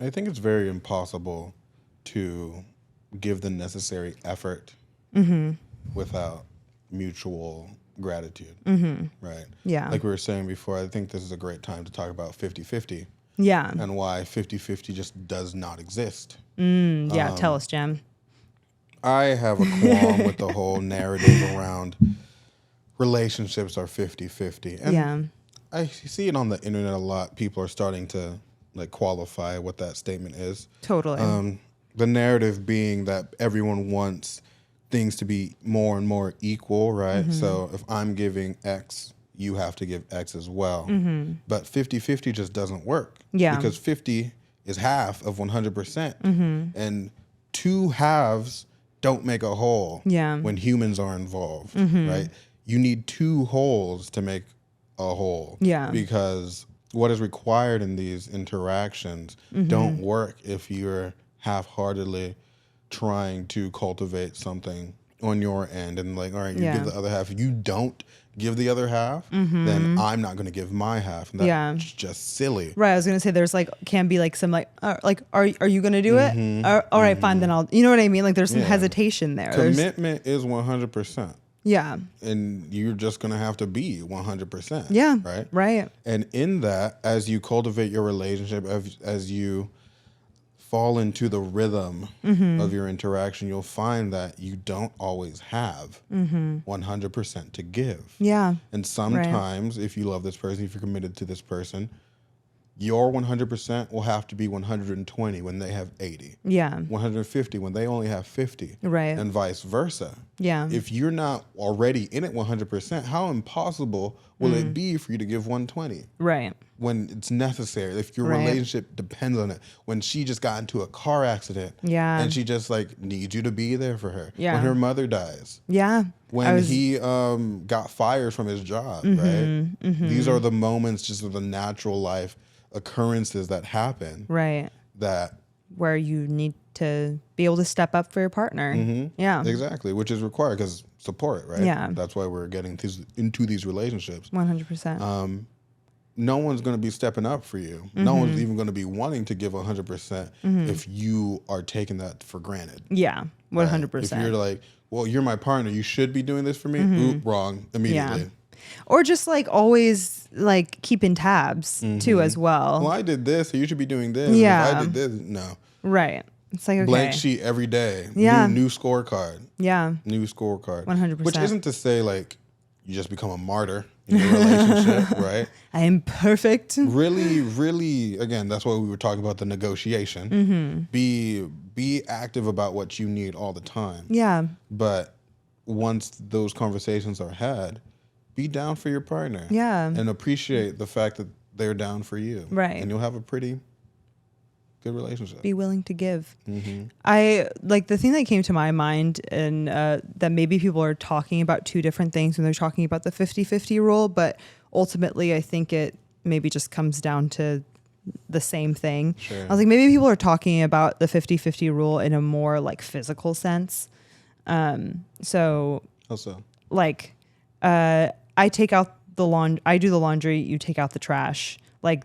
I think it's very impossible to give the necessary effort without mutual gratitude, right? Yeah. Like we were saying before, I think this is a great time to talk about 50-50 Yeah. and why 50-50 just does not exist. Yeah. Tell us, Jem. I have a qualm with the whole narrative around relationships are 50-50. And Yeah. I see it on the internet a lot. People are starting to like qualify what that statement is. Totally. The narrative being that everyone wants things to be more and more equal, right? So if I'm giving X, you have to give X as well. But 50-50 just doesn't work. Yeah. Because 50 is half of 100%. And two halves don't make a whole Yeah. when humans are involved, right? You need two wholes to make a whole. Yeah. Because what is required in these interactions don't work if you're half-heartedly trying to cultivate something on your end and like, all right, you give the other half. If you don't give the other half, then I'm not going to give my half. And that's just silly. Right. I was going to say there's like, can be like some like are you going to do it? All right, fine. Then I'll, you know what I mean? Like there's some hesitation there. Commitment is 100%. Yeah. And you're just going to have to be 100%. Yeah. Right? Right. And in that, as you cultivate your relationship, as you fall into the rhythm of your interaction, you'll find that you don't always have 100% to give. Yeah. And sometimes if you love this person, if you're committed to this person, your 100% will have to be 120 when they have 80. Yeah. 150 when they only have 50. Right. And vice versa. Yeah. If you're not already in it 100%, how impossible will it be for you to give 120? Right. When it's necessary, if your relationship depends on it. When she just got into a car accident, and she just like needs you to be there for her. Yeah. When her mother dies, when he got fired from his job, right? These are the moments, just of the natural life occurrences that happen, right? That where you need to be able to step up for your partner. Yeah, exactly, which is required because support, right? Yeah, that's why we're getting into these relationships. 100%. No one's going to be stepping up for you. No one's even going to be wanting to give 100% if you are taking that for granted. Yeah, 100%. Right? If you're like, well, you're my partner, you should be doing this for me. Oop, wrong, immediately. Yeah. Or just like always like keeping tabs too as well. Well, I did this, so you should be doing this. Yeah. If I did this, no. Right. It's like, okay. Blank sheet every day. Yeah. New scorecard. Yeah. New scorecard. 100%. Which isn't to say like you just become a martyr in your relationship, right? I am perfect. Really, really, again, that's why we were talking about the negotiation. Be active about what you need all the time. Yeah. But once those conversations are had, be down for your partner. Yeah. And appreciate the fact that they're down for you. Right. And you'll have a pretty good relationship. Be willing to give. I like the thing that came to my mind, and that maybe people are talking about two different things when they're talking about the 50-50 rule, but ultimately I think it maybe just comes down to the same thing. Sure. I was like, maybe people are talking about the 50-50 rule in a more like physical sense. So How so? like I take out the laundry, I do the laundry, you take out the trash. Like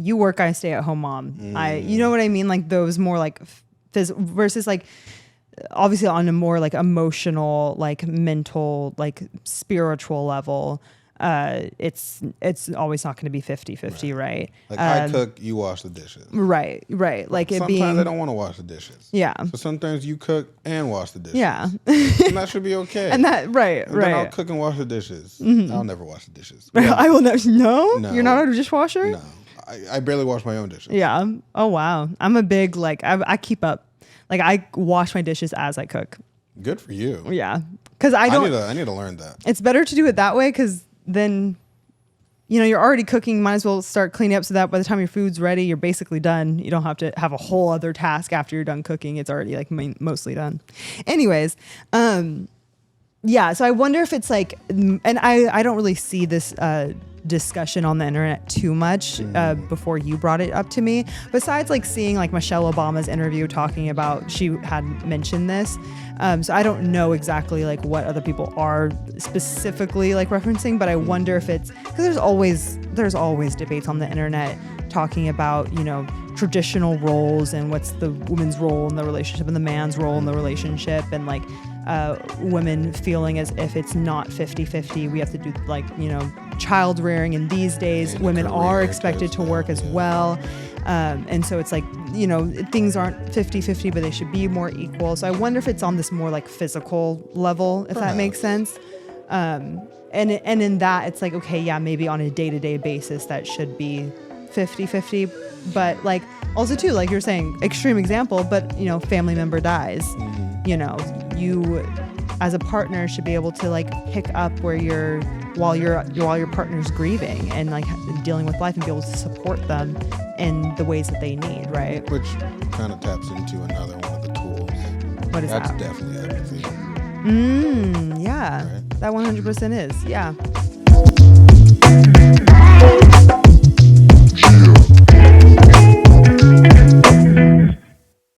you work, I stay at home mom. You know what I mean? Like those more like versus like obviously on a more like emotional, like mental, like spiritual level. It's always not going to be 50-50, right? Like I cook, you wash the dishes. Right. Like it being. Sometimes I don't want to wash the dishes. Yeah. So sometimes you cook and wash the dishes. Yeah. And that should be okay. And that right. Then I'll cook and wash the dishes. I'll never wash the dishes. I will never. No, you're not a No. dishwasher. No, I barely wash my own dishes. Yeah. Oh wow. I'm a big like I keep up. Like I wash my dishes as I cook. Good for you. Yeah. Because I don't. I need to learn that. It's better to do it that way because then, you know, you're already cooking. Might as well start cleaning up so that by the time your food's ready, you're basically done. You don't have to have a whole other task after you're done cooking. It's already like mostly done. Anyways, yeah. So I wonder if it's like, and I don't really see this discussion on the internet too much before you brought it up to me. Besides like seeing like Michelle Obama's interview talking about, she had mentioned this. So I don't know exactly like what other people are specifically like referencing, but I wonder if it's because there's always debates on the internet talking about, you know, traditional roles and what's the woman's role in the relationship and the man's role in the relationship, and like women feeling as if it's not 50-50. We have to do like, you know, child rearing, and these days And women are career expected to type work stuff, as yeah. well. And so it's like, you know, things aren't 50-50, but they should be more equal. So I wonder if it's on this more like physical level, if that makes sense. And in that, it's like, okay, yeah, maybe on a day-to-day basis that should be 50-50. But like also too, like you're saying, extreme example, but you know, family member dies. You know, you as a partner should be able to like pick up where you're while your partner's grieving and like dealing with life, and be able to support them in the ways that they need, right? Which kind of taps into another one of the tools. What is That's that? definitely empathy. Yeah, Right. that 100% is. Yeah.